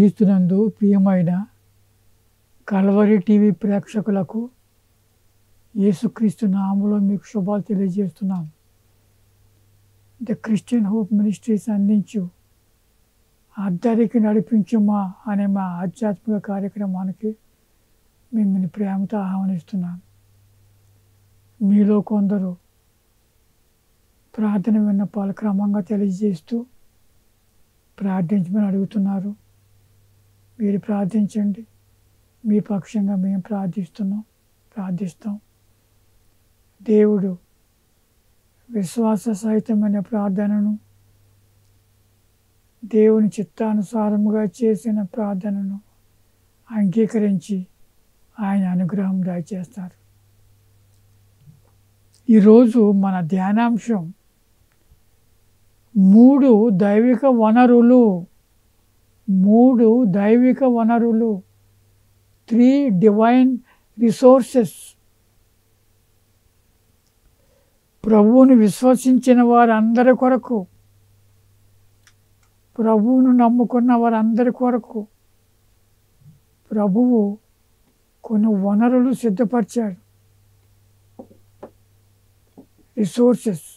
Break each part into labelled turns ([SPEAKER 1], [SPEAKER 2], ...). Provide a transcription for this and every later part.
[SPEAKER 1] క్రీస్తునందు ప్రియమైన Calvary TV ప్రేక్షకులకు యేసుక్రీస్తు నామములో మీకు శుభాలు తెలియజేస్తున్నాను. ద క్రిస్టియన్ హోప్ మినిస్ట్రీస్ అందించు అద్దరికి నడిపించుమా అనే మా ఆధ్యాత్మిక కార్యక్రమానికి మిమ్మల్ని ప్రేమతో ఆహ్వానిస్తున్నాను. మీలో కొందరు ప్రార్థన విన్నపాలు క్రమంగా తెలియజేస్తూ ప్రార్థించమని అడుగుతున్నారు. మీరు ప్రార్థించండి. మీ పక్షంగా మేము ప్రార్థిస్తాం. దేవుడు విశ్వాస సహితమైన ప్రార్థనను, దేవుని చిత్తానుసారముగా చేసిన ప్రార్థనను అంగీకరించి ఆయన అనుగ్రహం దయచేస్తారు. ఈరోజు మన ధ్యానాంశం 3 దైవిక వనరులు 3 డివైన్ రిసోర్సెస్. ప్రభువును విశ్వసించిన వారందరి కొరకు, ప్రభువును నమ్ముకున్న వారందరి కొరకు ప్రభువు కొన్ని వనరులు సిద్ధపరిచాడు. రిసోర్సెస్.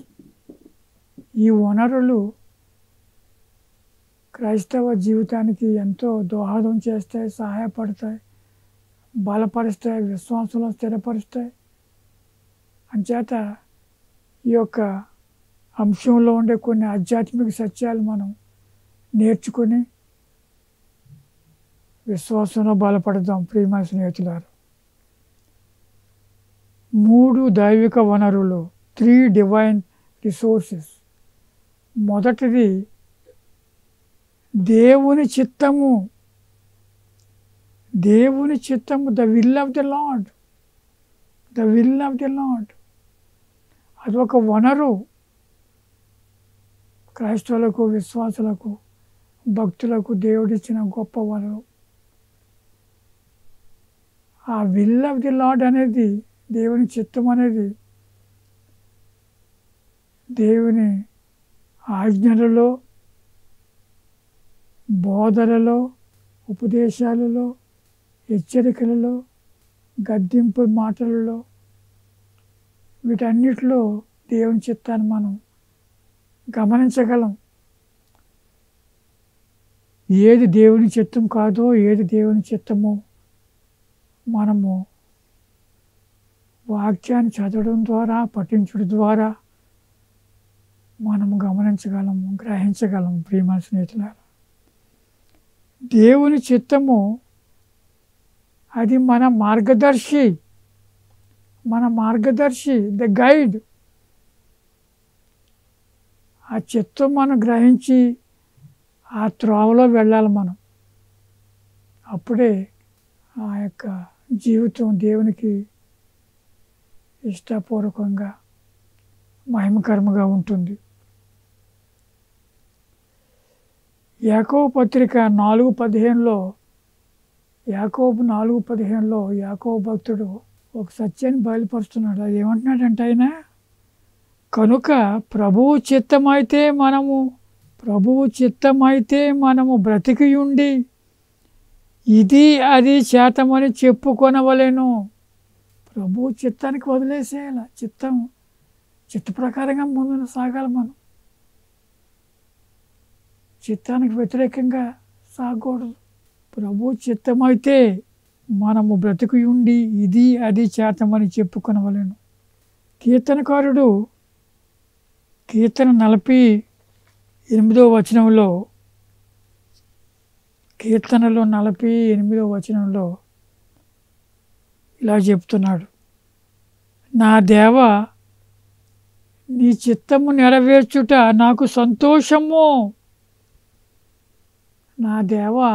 [SPEAKER 1] ఈ వనరులు క్రైస్తవ జీవితానికి ఎంతో దోహదం చేస్తాయి, సహాయపడతాయి, బలపరుస్తాయి, విశ్వాసంలో స్థిరపరుస్తాయి. అంచేత ఈ యొక్క అంశంలో ఉండే కొన్ని ఆధ్యాత్మిక సత్యాలు మనం నేర్చుకుని విశ్వాసంలో బలపడదాం. ప్రియమైన స్నేహితులారా, 3 దైవిక వనరులు 3 డివైన్ రిసోర్సెస్. మొదటిది దేవుని చిత్తము. The will of the lord. అదొక వనరు. క్రైస్తవులకు, విశ్వాసులకు, భక్తులకు దేవుడిచ్చిన గొప్ప వనరు. ఆ విల్ ఆఫ్ ది లార్డ్ అనేది, దేవుని చిత్తం అనేది దేవుని ఆజ్ఞలలో, బోధనలో, ఉపదేశాలలో, హెచ్చరికలలో, గద్దింపు మాటలలో, వీటన్నిటిలో దేవుని చిత్తాన్ని మనం గమనించగలం. ఏది దేవుని చిత్తం కాదో, ఏది దేవుని చిత్తమో మనము వాక్యాన్ని చదవడం ద్వారా, పఠించడం ద్వారా మనము గమనించగలము, గ్రహించగలము. ప్రియమైన స్నేహితులారా, దేవుని చిత్తము అది మన మార్గదర్శి, ద గైడ్. ఆ చిత్తం మనం గ్రహించి ఆ త్రోవలో వెళ్ళాలి మనం. అప్పుడే ఆ యొక్క జీవితం దేవునికి ఇష్టపూర్వకంగా, మహిమకరముగా ఉంటుంది. యాకోబు పత్రిక 4:15లో యాకోబు 4:15లో యాకోబు భక్తుడు ఒక సత్యాన్ని బయలుపరుస్తున్నాడు. అది ఏమంటున్నాడంటే ఆయన, కనుక ప్రభువు చిత్తమైతే మనము బ్రతికి ఉండి ఇది అది చేతమని చెప్పుకొనవలెను. ప్రభువు చిత్తానికి వదిలేసేయాల. చిత్త ప్రకారంగా ముందుకు సాగాలి. మనం చిత్తానికి వ్యతిరేకంగా సాగకూడదు. ప్రభు చిత్తమైతే మనము బ్రతికి ఉండి ఇది అది చేతమని చెప్పుకొనవలెను. కీర్తనకారుడు కీర్తన 48వ వచనంలో, కీర్తనలో 48వ వచనంలో ఇలా చెప్తున్నాడు, నా దేవా నీ చిత్తము నెరవేర్చుట నాకు సంతోషము. నా దేవా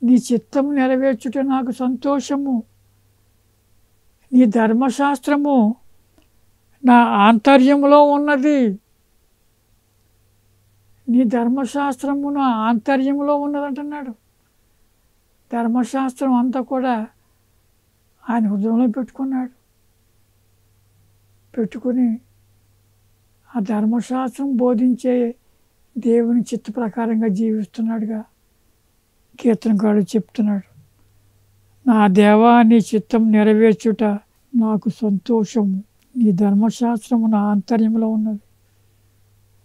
[SPEAKER 1] నీ చిత్తము నెరవేర్చుట నాకు సంతోషము. నీ ధర్మశాస్త్రము నా ఆంతర్యములో ఉన్నది. నీ ధర్మశాస్త్రము నా ఆంతర్యంలో ఉన్నదంటున్నాడు. ధర్మశాస్త్రం అంతా కూడా ఆయన హృదయంలో పెట్టుకుని ఆ ధర్మశాస్త్రం బోధించే దేవుని చిత్త ప్రకారంగా జీవిస్తున్నాడుగా. కీర్తనకారుడు చెప్తున్నాడు, నా దేవా నీ చిత్తం నెరవేర్చుట నాకు సంతోషము, నీ ధర్మశాస్త్రము నా ఆంతర్యంలో ఉన్నది.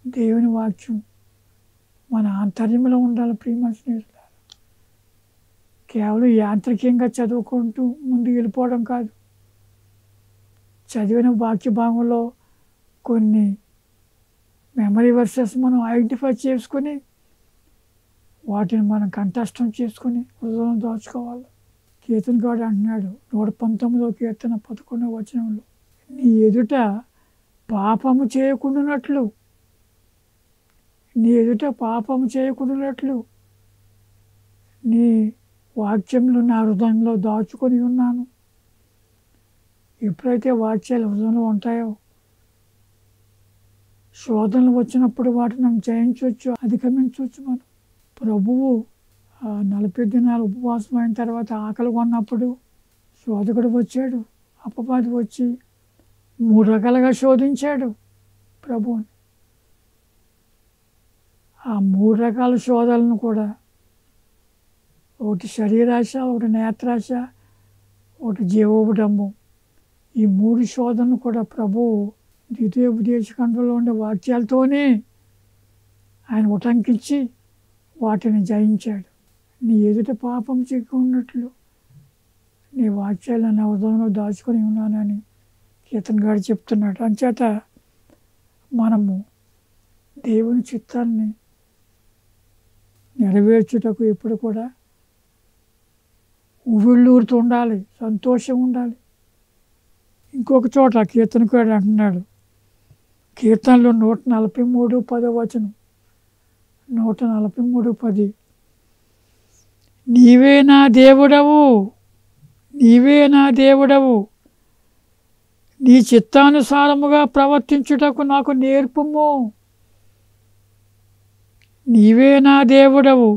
[SPEAKER 1] దేవుని వాక్యం మన ఆంతర్యంలో ఉండాలి ప్రియమైన స్నేహితులారా. కేవలం యాంత్రికంగా చదువుకుంటూ ముందుకు వెళ్ళిపోవడం కాదు. చదివిన వాక్య భాగంలో కొన్ని మెమరీ వర్సెస్ మనం ఐడెంటిఫై చేసుకొని వాటిని మనం కంఠస్థం చేసుకొని హృదయం దాచుకోవాలి. కీర్తనకారుడు అంటున్నాడు 119వ కీర్తన 11వ వచనంలో, నీ ఎదుట పాపము చేయకుండానట్లు, నీ ఎదుట పాపము చేయకుండానట్లు నీ వాక్యములు నా హృదయంలో దాచుకొని ఉన్నాను. ఎప్పుడైతే వాక్యాలు హృదయంలో ఉంటాయో శోధనలు వచ్చినప్పుడు వాటిని మనం జయించవచ్చు, అధిగమించవచ్చు. మనం ప్రభువు 40 దినాలు ఉపవాసం అయిన తర్వాత ఆకలి కొన్నప్పుడు శోధకుడు వచ్చాడు, అపవాది వచ్చి 3 రకాలుగా శోధించాడు ప్రభువుని. ఆ 3 రకాల శోధనలను కూడా, ఒకటి శరీరాశ, ఒకటి నేత్రాశ, ఒకటి జీవోపడంబం, ఈ 3 శోధనలు కూడా ప్రభువు ద్వితీయోపదేశఖండంలో ఉండే వాక్యాలతోనే ఆయన ఉటంకించి వాటిని జయించాడు. నీ ఎదుట పాపం చిక్కున్నట్లు నీ వాక్యాలను నా హృదయంలో దాచుకొని ఉన్నానని కీర్తనకారుడు చెప్తున్నాడు. అంచేత మనము దేవుని చిత్తాన్ని నెరవేర్చుటకు ఎప్పుడు కూడా ఉవ్విళ్ళూరుతూ ఉండాలి, సంతోషం ఉండాలి. ఇంకొక చోట కీర్తనకారుడు అంటున్నాడు, కీర్తనలో 143:10 వచనం, 143:10, నీవే నా దేవుడవు, నీవే నా దేవుడవు, నీ చిత్తానుసారముగా ప్రవర్తించుటకు నాకు నేర్పుము. నీవే నా దేవుడవు,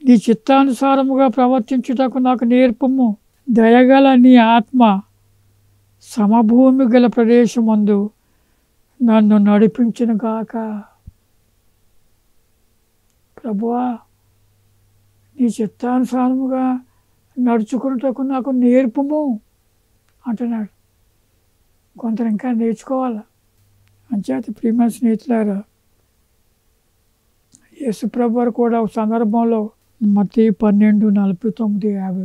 [SPEAKER 1] నీ చిత్తానుసారముగా ప్రవర్తించుటకు నాకు నేర్పుము. దయగల నీ ఆత్మ సమభూమి గల ప్రదేశమందు నన్ను నడిపించును గాక. ప్రభువా, నీ చిత్తానుసారముగా నడుచుకున్నటకు నాకు నేర్పుము అంటున్నాడు. కొందరు ఇంకా నేర్చుకోవాలి. అంచేత ప్రియమైన స్నేహితులారా, యేసు ప్రభు వారు కూడా ఒక సందర్భంలో మత్తయి 12:49-50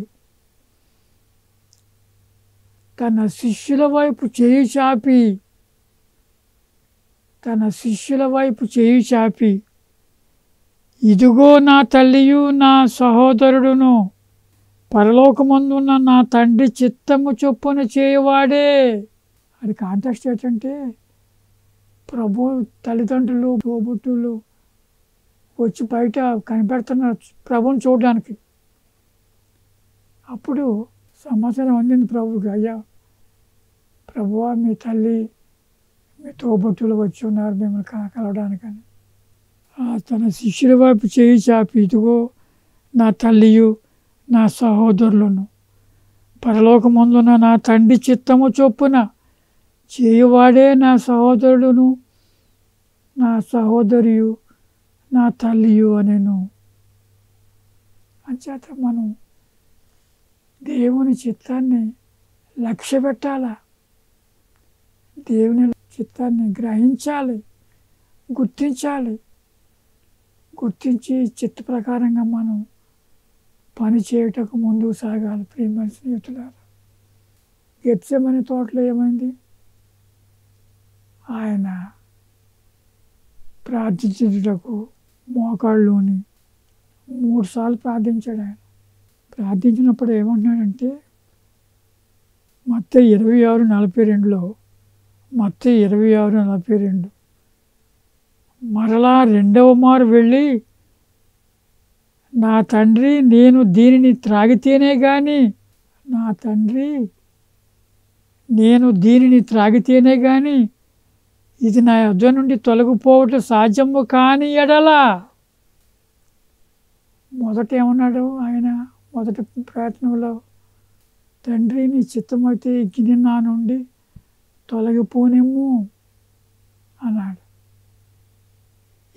[SPEAKER 1] తన శిష్యుల వైపు చేయి చాపి, తన శిష్యుల వైపు చేయి చాపి, ఇదిగో నా తల్లియు నా సహోదరుడును, పరలోకమందున్న నా తండ్రి చిత్తము చొప్పున చేయవాడే. అది కాంటెక్స్ట్ ఏంటంటే, ప్రభు తల్లిదండ్రులు, తోబుట్టులు వచ్చి బయట కనిపెడుతున్నారు ప్రభుని చూడడానికి. అప్పుడు సమాచారం అందింది ప్రభుకి, అయ్యా ప్రభువా, మీ తల్లి మీ తోబుట్టులు వచ్చి ఉన్నారు మిమ్మల్ని కలవడానికని. తన శిష్యుల వైపు చేయి చాపి, ఇదిగో నా తల్లియు నా సహోదరులను, పరలోకమందున నా తండ్రి చిత్తము చొప్పున చేయువాడే నా సహోదరుడును నా సహోదరియు నా తల్లియు అనెను. అంచేత మనం దేవుని చిత్తాన్ని లక్ష్య పెట్టాలా, దేవుని చిత్తాన్ని గ్రహించాలి, గుర్తించాలి. గుర్తించి చిత్త ప్రకారంగా మనం పని చేయుటకు ముందుకు సాగాలి. ప్రియమైన స్నేహితులారా, గెత్సెమనే తోటలో ఏమైంది? ఆయన ప్రార్థించుటకు మోకాళ్ళలోని 3 సార్లు ప్రార్థించాడు. ఆయన ప్రార్థించినప్పుడు ఏమంటున్నాడంటే, మత్తయి 26:42లో, మత్తయి 26:42, మరలా 2వ మారు వెళ్ళి, నా తండ్రి, నేను దీనిని త్రాగితేనే కానీ, నా తండ్రి, నేను దీనిని త్రాగితేనే కానీ ఇది నా యొద్ద నుండి తొలగిపోవటం సాధ్యము కాని ఎడల. మొదట ఏమన్నాడు ఆయన? మొదటి ప్రయత్నంలో, తండ్రి నీ చిత్తమైతే ఈ గిన్నె నా నుండి తొలగిపోనేము అన్నాడు.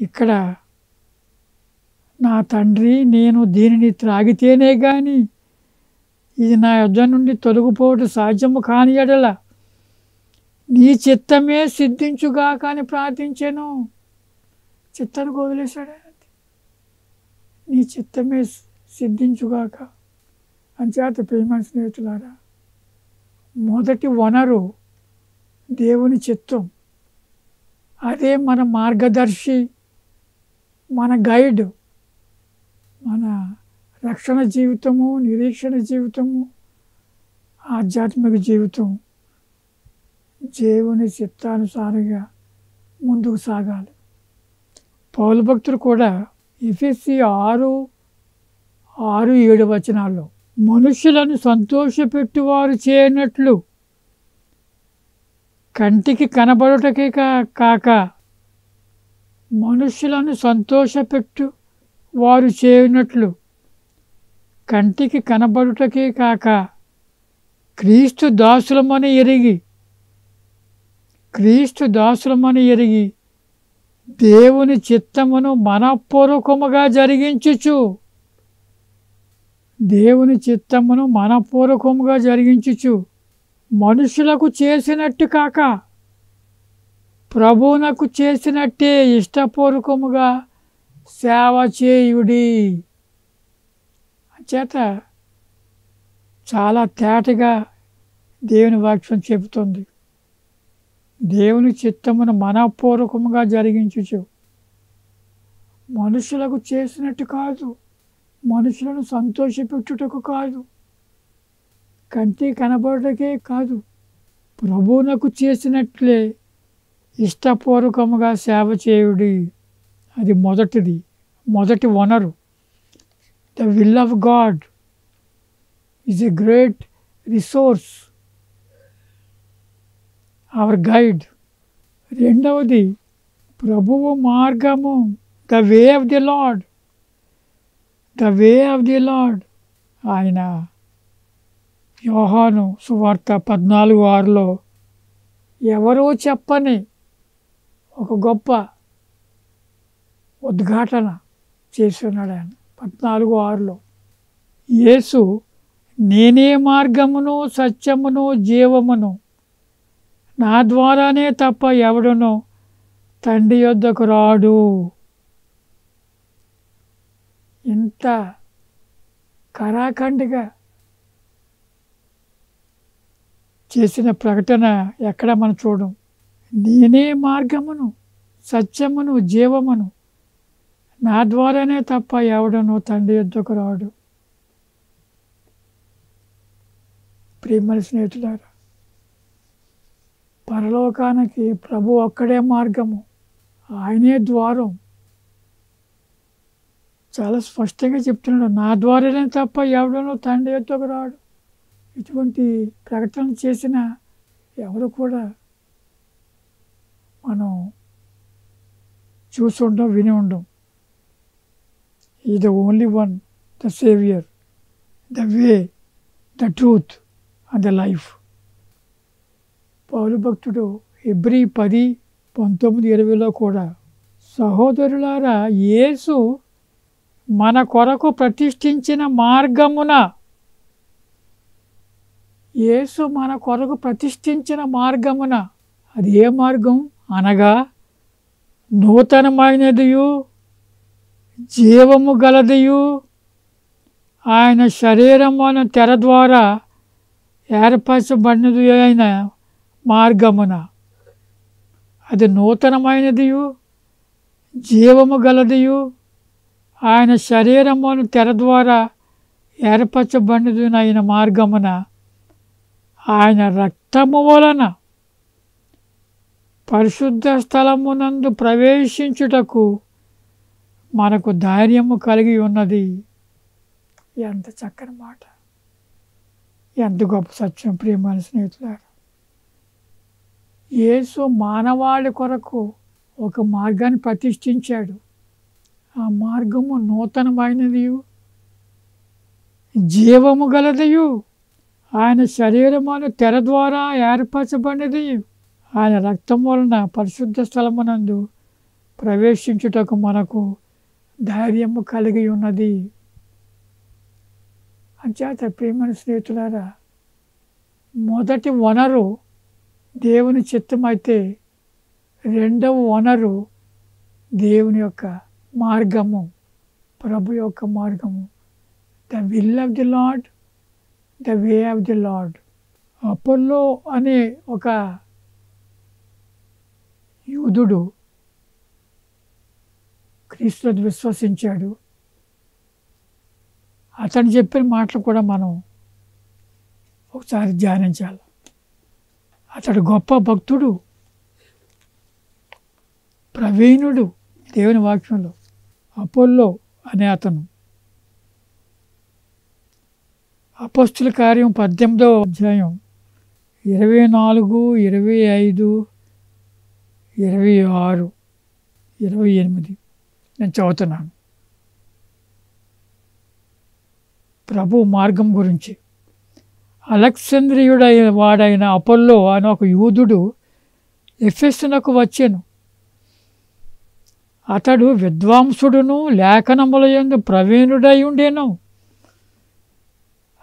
[SPEAKER 1] ఇక్కడ నా తండ్రి, నేను దీనిని త్రాగితేనే గాని ఇది నా యొద్ద నుండి తొలగిపోవడం సాధ్యము కాని ఎడల నీ చిత్తమే సిద్ధించుగాక అని ప్రార్థించాను. చిత్తానికి వదిలేశాడు. నీ చిత్తమే సిద్ధించుగాక. అంచేత ప్రియమైన స్నేహితులారా, మొదటి వనరు దేవుని చిత్తం. అదే మన మార్గదర్శి, మన గైడ్, మన రక్షణ జీవితము, నిరీక్షణ జీవితము, ఆధ్యాత్మిక జీవితం. దేవుని చిత్తానుసారంగా ముందుకు సాగాలి. పౌలు భక్తుడు కూడా ఎఫెసీ 6:6-7 వచనాల్లో మనుషులను సంతోషపెట్టువారు చేయనట్లు కంటికి కనబడుటకే కాక మనుషులను సంతోషపెట్టు వారు చేయనట్లు కంటికి కనబడుటకే కాక క్రీస్తు దాసులమని ఎరిగి దేవుని చిత్తమును మనపూర్వకముగా జరిగించుచు మనుషులకు చేసినట్టు కాక ప్రభువునకు చేసినట్టే ఇష్టపూర్వకముగా సేవ చేయుడి. చేత చాలా తేటగా దేవుని వాక్యం చెబుతుంది. దేవుని చిత్తమును మనపూర్వకముగా జరిగించుచు మనుషులకు చేసినట్టు కాదు, మనుషులను సంతోషపెట్టుటకు కాదు, కంటికి కనబడుటకే కాదు, ప్రభువునకు చేసినట్లే ఇష్టపూర్వకముగా సేవ చేయుడి. అది మొదటి వనరు. The will of God is a great resource, hour guide. రెండవది ప్రభువు మార్గము, the way of the lord. ఆయన యోహాను సువార్త 14:6లో ఎవరో చెప్పని ఒక గొప్ప ఉద్ఘాటన చేస్తున్నాడు. ఆయన 14:6లో యేసు, నేనే మార్గమును సత్యమును జీవమును, నా ద్వారానే తప్ప ఎవడునో తండ్రి యొద్దకు రాడు. ఇంత కరాఖండిగా చేసిన ప్రకటన ఎక్కడ మనం చూడం. నేనే మార్గమును సత్యమును జీవమును, నా ద్వారానే తప్ప ఎవడనో తండ్రి యొద్దకు రాడు. ప్రియమైన స్నేహితులారా, పరలోకానికి ప్రభు ఒక్కడే మార్గము, ఆయనే ద్వారం. చాలా స్పష్టంగా చెప్తున్నాడు, నా ద్వారానే తప్ప ఎవడనో తండ్రి యొద్దకు రాడు. ఇటువంటి ప్రకటన చేసిన ఎవరు కూడా మనం చూసి ఉండం, విని ఉండం. ఈ the only one, the saviour, the way, the truth and the life. పౌలు భక్తుడు హెబ్రీ 10:19-20లో కూడా, సహోదరులారా, యేసు మన కొరకు ప్రతిష్ఠించిన మార్గమున, అది ఏ మార్గం అనగా నూతనమైనదియు జీవము గలదియు ఆయన శరీరమును తెర ద్వారా ఏర్పరచబడినది అయిన మార్గమున. అది నూతనమైనదియు జీవము గలదియు ఆయన శరీరమును తెర ద్వారా ఏర్పరచబడినది అయిన మార్గమున ఆయన రక్తము వలన పరిశుద్ధ స్థలమునందు ప్రవేశించుటకు మనకు ధైర్యము కలిగి ఉన్నది. ఎంత చక్కని మాట, ఎంత గొప్ప సత్యం. ప్రియమైన స్నేహితులారా, యేసు మానవాళి కొరకు ఒక మార్గాన్ని ప్రతిష్ఠించాడు. ఆ మార్గము నూతనమైనదియు జీవము గలదియు ఆయన శరీరమును తెర ద్వారా ఏర్పరచబడినది ఆయన రక్తం వలన పరిశుద్ధ స్థలమునందు ప్రవేశించుటకు మనకు ధైర్యము కలిగి ఉన్నది. అంచేత ప్రియమైన స్నేహితులారా, మొదటి వనరు దేవుని చిత్తమైతే రెండవ వనరు దేవుని యొక్క మార్గము, ప్రభు యొక్క మార్గము. The will of the lord, the way of the lord. Apollo అనే ఒక యూదుడు క్రీస్తుని విశ్వసించాడు. అతను చెప్పిన మాటలు కూడా మనం ఒకసారి ధ్యానించాలి. అతడు గొప్ప భక్తుడు, ప్రవీణుడు దేవుని వాక్యంలో. అపోల్లో అనే అతను అపోస్తుల కార్యం 18వ అధ్యాయం 24, 25, 26, 28 నేను చదువుతున్నాను. ప్రభు మార్గం గురించి. అలెగ్జాంద్రియుడైన వాడైన అపోల్లో అనే ఒక యూదుడు ఎఫెసునకు వచ్చెను. అతడు విద్వాంసుడును లేఖనముల యందు ప్రవీణుడై ఉండెను.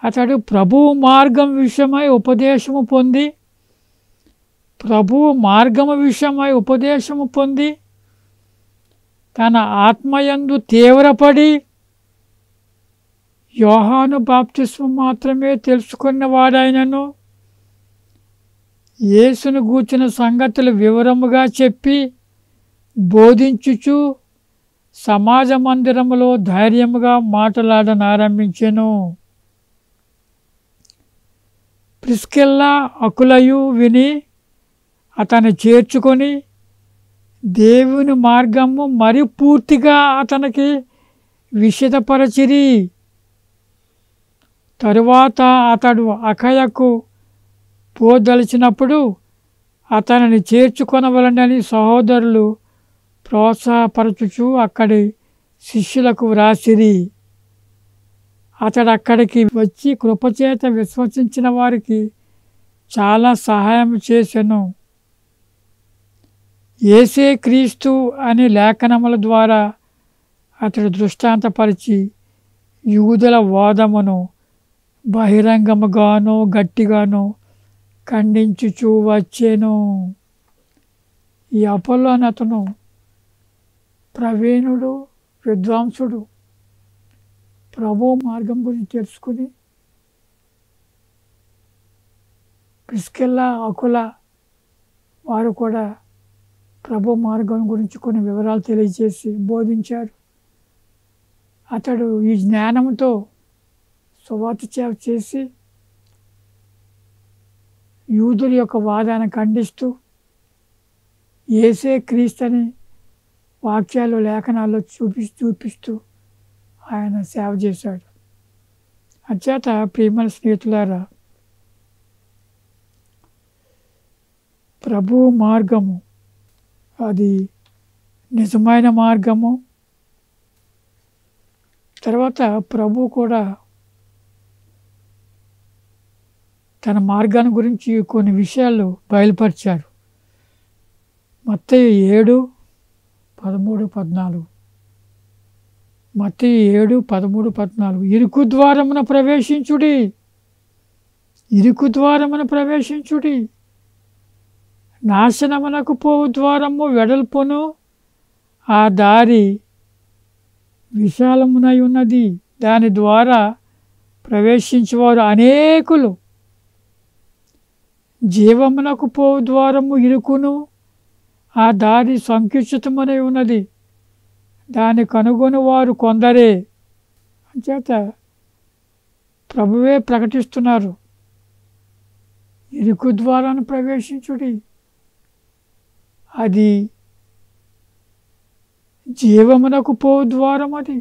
[SPEAKER 1] అతడు ప్రభువు మార్గం విషయమై ఉపదేశము పొంది తన ఆత్మయందు తీవ్రపడి యోహాను బాప్తిస్మం మాత్రమే తెలుసుకున్నవాడైనను యేసును గూర్చిన సంగతులు వివరముగా చెప్పి బోధించుచు సమాజ మందిరములో ధైర్యముగా మాట్లాడనారంభించెను. ప్రిస్కిల్లా, అకులయు విని అతను చేర్చుకొని దేవుని మార్గము మరి పూర్తిగా అతనికి విశదపరచిరి. తరువాత అతడు అఖయకు పోదలిచినప్పుడు అతనిని చేర్చుకొనవలనని సహోదరులు ప్రోత్సాహపరచుచు అక్కడి శిష్యులకు వ్రాసిరి. అతడు అక్కడికి వచ్చి కృపచేత విశ్వసించిన వారికి చాలా సహాయం చేసెను. యేసే క్రీస్తు అని లేఖనముల ద్వారా అతడు దృష్టాంతపరిచి యూదుల వాదమును బహిరంగముగాను గట్టిగాను ఖండించుచూ వచ్చెను. ఈ అపోల్లో అని అతను ప్రవీణుడు, విద్వాంసుడు. ప్రభు మార్గం గురించి తెలుసుకుని ప్రిస్కిల్లా, అకుల వారు కూడా ప్రభు మార్గం గురించి కొన్ని వివరాలు తెలియజేసి బోధించారు. అతడు ఈ జ్ఞానంతో సువార్త సేవ చేసి యూదుల యొక్క వాదాన్ని ఖండిస్తూ యేసే క్రీస్తుని వాక్యాలు లేఖనాల్లో చూపిస్తూ ఆయన సేవ చేశాడు. అంచేత ప్రియమైన స్నేహితులారా, ప్రభు మార్గము అది నిజమైన మార్గము. తర్వాత ప్రభు కూడా తన మార్గాన్ని గురించి కొన్ని విషయాలు బయలుపరిచారు. మత్తయి 7:13-14. మత్తయి 7:13-14. ఇరుకు ద్వారమున ప్రవేశించుడి, నాశనమునకు పోవు ద్వారము వెడల్పును, ఆ దారి విశాలమునై ఉన్నది, దాని ద్వారా ప్రవేశించేవారు అనేకులు. జీవమునకు పోవు ద్వారము ఇరుకును, ఆ దారి సంకుచితమునై ఉన్నది, దాన్ని కనుగొని వారు కొందరే. అంచేత ప్రభువే ప్రకటిస్తున్నారు, ఇరుకు ద్వారాన్ని ప్రవేశించుడి, అది జీవమునకు పోవు ద్వారం, అది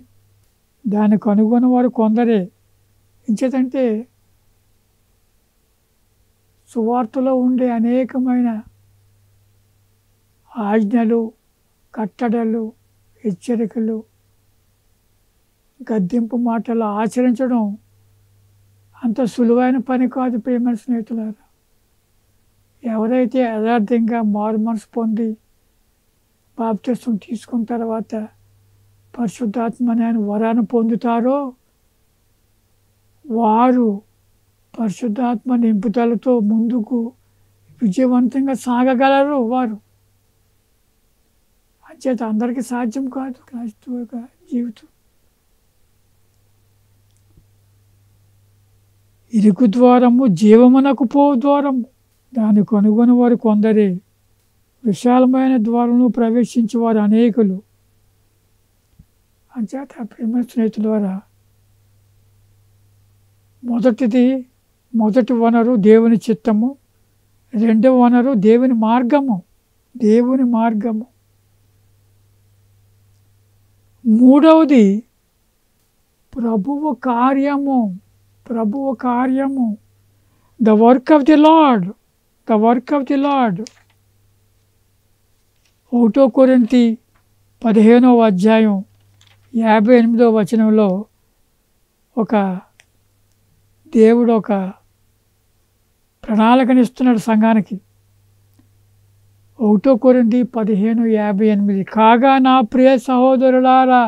[SPEAKER 1] దాన్ని కనుగొని వారు కొందరే. ఇంచేతంటే సువార్తలో ఉండే అనేకమైన ఆజ్ఞలు, కట్టడలు, హెచ్చరికలు, గద్దింపు మాటలు ఆచరించడం అంత సులువైన పని కాదు. ప్రియమైన స్నేహితులారా, ఎవరైతే యథార్థంగా మారు మనసు పొంది బాప్తిస్మం తీసుకున్న తర్వాత పరిశుద్ధాత్మ అనే వరాన్ని పొందుతారో వారు పరిశుద్ధాత్మ నింపుదలతో ముందుకు విజయవంతంగా సాగగలరు. వారు అంచేత అందరికీ సాధ్యం కాదు క్రైస్తవ జీవితం. ఇరుకు ద్వారము జీవమునకు పోవు ద్వారము, దాన్ని కనుగొని వారు కొందరే. విశాలమైన ద్వారంలో ప్రవేశించే వారు అనేకులు. అంచేత ప్రేమ స్నేహితుల ద్వారా మొదటి వనరు దేవుని చిత్తము, రెండవ వనరు దేవుని మార్గము. మూడవది ప్రభువు కార్యము. The work of the lord. 1 కొరింథీ 15వ అధ్యాయం 58వ వచనంలో దేవుడు ఒక ప్రణాళికనిస్తున్నాడు సంఘానికి. 1 కొరింథీ 15:58. కాగా నా ప్రియ సహోదరులారా,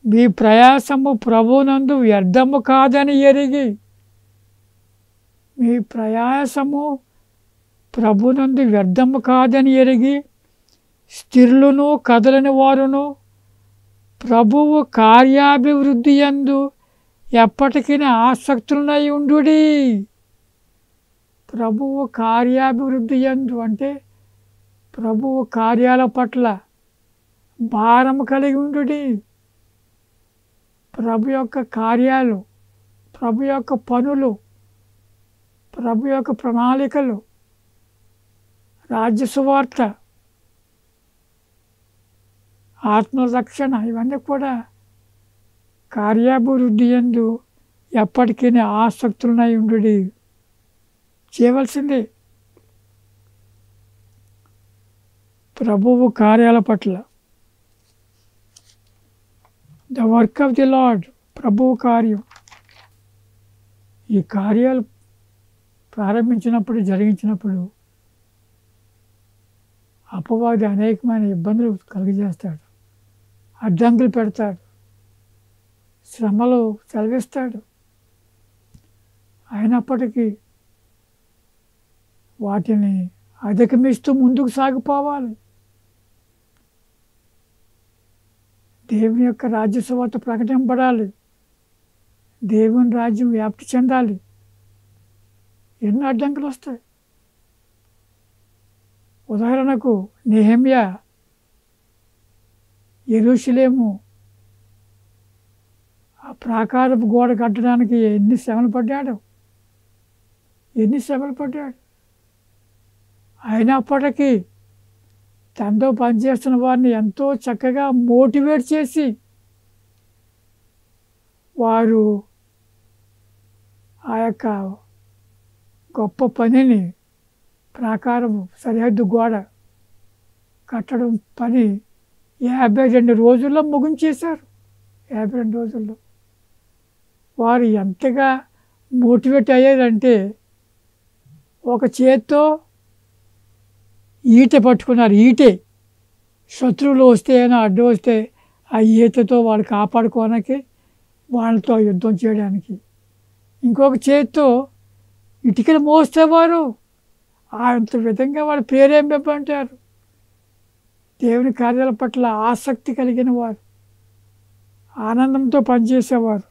[SPEAKER 1] మీ ప్రయాసము ప్రభువునందు వ్యర్థము కాదని ఎరిగి, స్థిరులను కదలని వారును ప్రభువు కార్యాభివృద్ధి యందు ఎప్పటికీ ఆసక్తులనై ఉండుడి. ప్రభువు కార్యాభివృద్ధి యందు అంటే ప్రభువు కార్యాల పట్ల భారం కలిగి ఉండుడి. ప్రభు యొక్క కార్యాలు, ప్రభు యొక్క పనులు, ప్రభు యొక్క ప్రణాళికలు, రాజ్య సువార్త, ఆత్మరక్షణ, ఇవన్నీ కూడా కార్యాభివృద్ధి యందు ఎప్పటికీ ఆసక్తులనై ఉండుడి. చేయవలసిందే ప్రభువు కార్యాల పట్ల. The work of the lord, ప్రభువు కార్యం. ఈ కార్యాలు ప్రారంభించినప్పుడు, జరిగించినప్పుడు అపవాది అనేకమైన ఇబ్బందులు కలుగజేస్తాడు, అడ్డంకులు పెడతాడు, శ్రమలు చదివిస్తాడు. అయినప్పటికీ వాటిని అధిగమిస్తూ ముందుకు సాగిపోవాలి. దేవుని యొక్క రాజ్య సువార్త ప్రకటింపబడాలి. దేవుని రాజ్యం వ్యాప్తి చెందాలి. ఎన్నో అడ్డంకులు వస్తాయి. ఉదాహరణకు నెహెమ్యా యెరూషలేము ఆ ప్రాకారపు గోడ కట్టడానికి ఎన్ని శ్రమలు పడ్డాడు. అయినప్పటికీ తనతో పనిచేస్తున్న వారిని ఎంతో చక్కగా మోటివేట్ చేసి వారు ఆ యొక్క గొప్ప పనిని, ప్రాకారము సరిహద్దు గోడ కట్టడం పని 52 రోజుల్లో ముగించేశారు. 52 రోజుల్లో. వారు ఎంతగా మోటివేట్ అయ్యారంటే ఒక చేత్తో ఈట పట్టుకున్నారు. ఈటే శత్రువులు వస్తే అయినా అడ్డు వస్తే ఆ ఈతతో వాళ్ళు కాపాడుకోవడానికి, వాళ్ళతో యుద్ధం చేయడానికి. ఇంకొక చేత్తో ఇటుకలు మోసేవారు. అంత విధంగా వాళ్ళు ప్రేరేపింపంటారు. దేవుని కార్యాల పట్ల ఆసక్తి కలిగిన వారు, ఆనందంతో పనిచేసేవారు.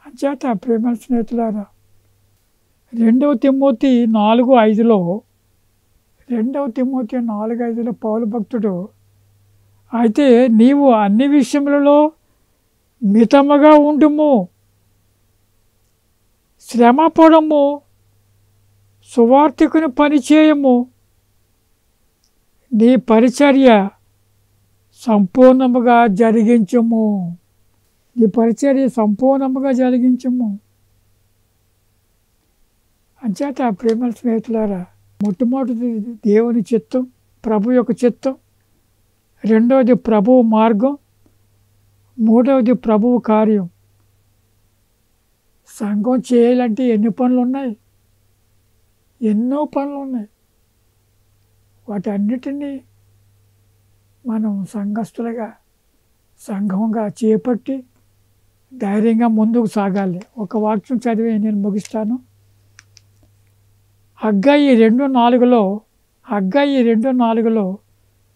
[SPEAKER 1] అంచేత ప్రేమ స్నేహితులారా, 2 తిమోతి 4:5లో పౌలు భక్తుడు, అయితే నీవు అన్ని విషయములలో మితముగా ఉండుము, శ్రమపడము, సువార్తికుని పనిచేయము, నీ పరిచర్య సంపూర్ణముగా జరిగించుము. అంచేత ప్రేమ స్నేహితులారా, మొట్టమొదటిది దేవుని చిత్తం, ప్రభు యొక్క చిత్తం. రెండవది ప్రభువు మార్గం. మూడవది ప్రభువు కార్యం. సంఘం చేయాలంటే ఎన్నో పనులు ఉన్నాయి. వాటన్నిటినీ మనం సంఘస్థులుగా సంఘంగా చేపట్టి ధైర్యంగా ముందుకు సాగాలి. ఒక వాక్యం చదివి నేను ముగిస్తాను. హగ్గయి 2:4లో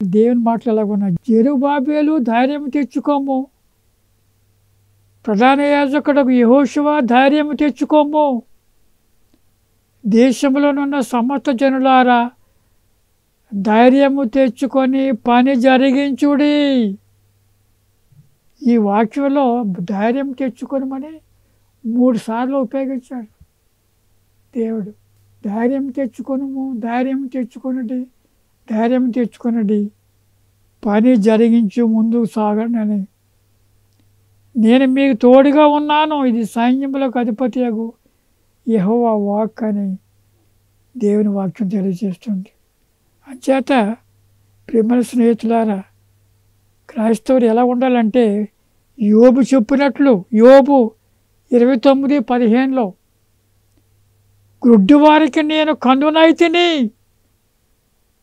[SPEAKER 1] దేవుని మాటలు ఎలాగున్నాయి? జెరుబ్బాబెలు ధైర్యం తెచ్చుకోము, ప్రధాన యాజకుడు యెహోషువ ధైర్యం తెచ్చుకోము, దేశంలోనున్న సమస్త జనులారా ధైర్యము తెచ్చుకొని పని జరిగించుడి. ఈ వాక్యంలో ధైర్యం తెచ్చుకొనమని 3 సార్లు ఉపయోగించాడు దేవుడు. ధైర్యం తెచ్చుకొనుము, ధైర్యం తెచ్చుకొనడి, పని జరిగించు, ముందుకు సాగండి అని. నేను మీకు తోడుగా ఉన్నాను, ఇది సైన్యములకు అధిపతియగు యెహోవా వాక్ అని దేవుని వాక్యం తెలియజేస్తుంది. అంచేత ప్రియమైన స్నేహితులారా, క్రైస్తవులు ఎలా ఉండాలంటే యోబు చెప్పినట్లు, యోబు 29:15లో గ్రుడ్డివారికి నేను కన్నునైతిని,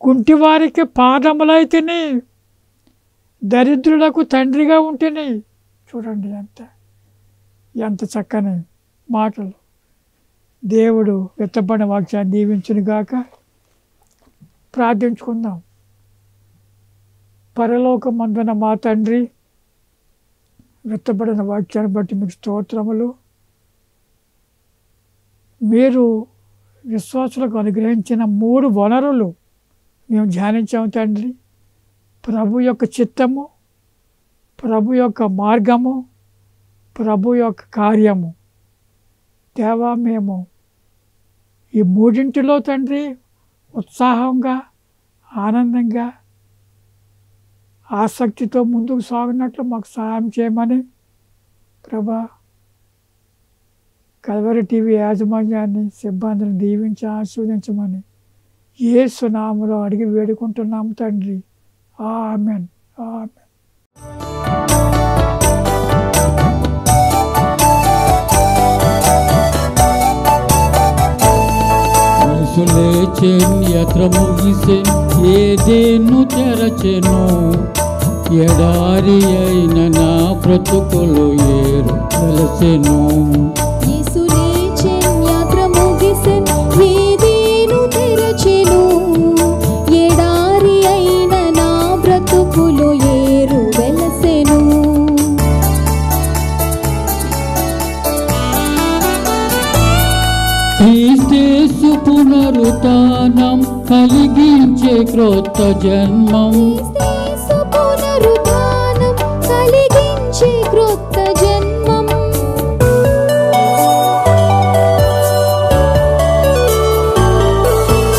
[SPEAKER 1] కుంటివారికి పాదములైతిని, దరిద్రులకు తండ్రిగా ఉంటిని. చూడండి ఎంత చక్కని మాటలు. దేవుడు విత్తబడిన వాక్యాన్ని దీవించునుగాక. ప్రార్థించుకుందాం. పరలోకమందున మా తండ్రి, విత్తబడిన వాక్యాన్ని బట్టి మీకు స్తోత్రములు. మీరు విశ్వాసులకు అనుగ్రహించిన 3 వనరులు మేము ధ్యానించాము తండ్రి. ప్రభు యొక్క చిత్తము, ప్రభు యొక్క మార్గము, ప్రభు యొక్క కార్యము. దేవా, మేము ఈ 3 తండ్రి ఉత్సాహంగా, ఆనందంగా, ఆసక్తితో ముందుకు సాగినట్లు మాకు సహాయం చేయమని ప్రభా, కల్వరి టీవీ యాజమాన్యాన్ని, సిబ్బందిని దీవించి ఆశీర్వదించమని యేసు నామములో అడిగి వేడుకుంటున్నాము తండ్రి. ఆమేన్. ఆమేన్.
[SPEAKER 2] లేచెన్ యాత్ర ముగిసెన్, ఏదేను తెరచెను, ఎడారి అయిన నా బ్రతుకులు ఏరు వెలసెను.
[SPEAKER 3] యేసు లేచెన్ యాత్ర ముగిసెన్, ఏదేను తెరచెను, ఎడారి అయిన నా బ్రతుకులు ఏరు వెలసెను.
[SPEAKER 2] క్రీస్తు పునరుత్థానం కలిగించే క్రొత్త జన్మం,
[SPEAKER 3] పునరుత్థానం కలిగించే క్రొత్త జన్మం.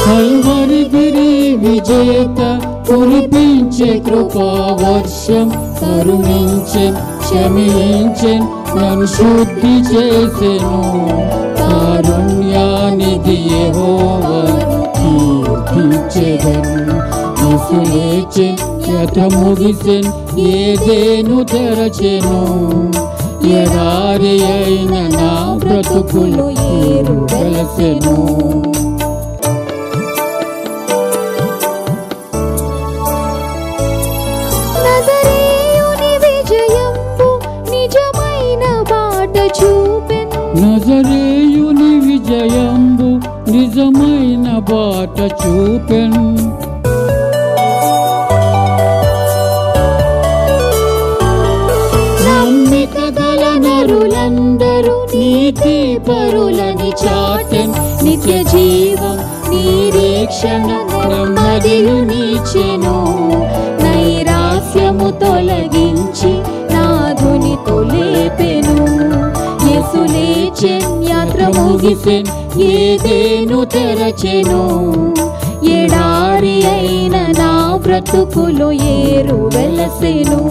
[SPEAKER 2] కల్వరి గిరి విజేత కురిపించే కృపా వర్షం, కరుణించెన్, క్షమించెన్, నన్ను శుద్ధి చేసెను. కారుణ్యానిధి యెహోవాను కీర్తించెదను. యేసు లేచెన్ యాత్ర ముగిసెన్, ఏదేను తెరచెను, ఎడారి అయిన నా బ్రతుకులు ఏరు వెలసెను.
[SPEAKER 3] నజరేయుని విజయంబు నిజమైన బాట చూపెన్,
[SPEAKER 2] నజరేయుని విజయంబు నిజమైన బాట చూపెన్. నమ్మిక గల నరులందరూ నీతి పరులని చాటెన్. నిత్య జీవం నిరీక్షణ నెమ్మదియు నీచెను. నైరాస్యము తొలగించి నాథునితో లేపెను. యేసు లేచెన్ యాత్ర ముగిసెన్, ఏదేను తెరచెను, ఎడారి అయిన నా బ్రతుకులు ఏరు వెలసెను.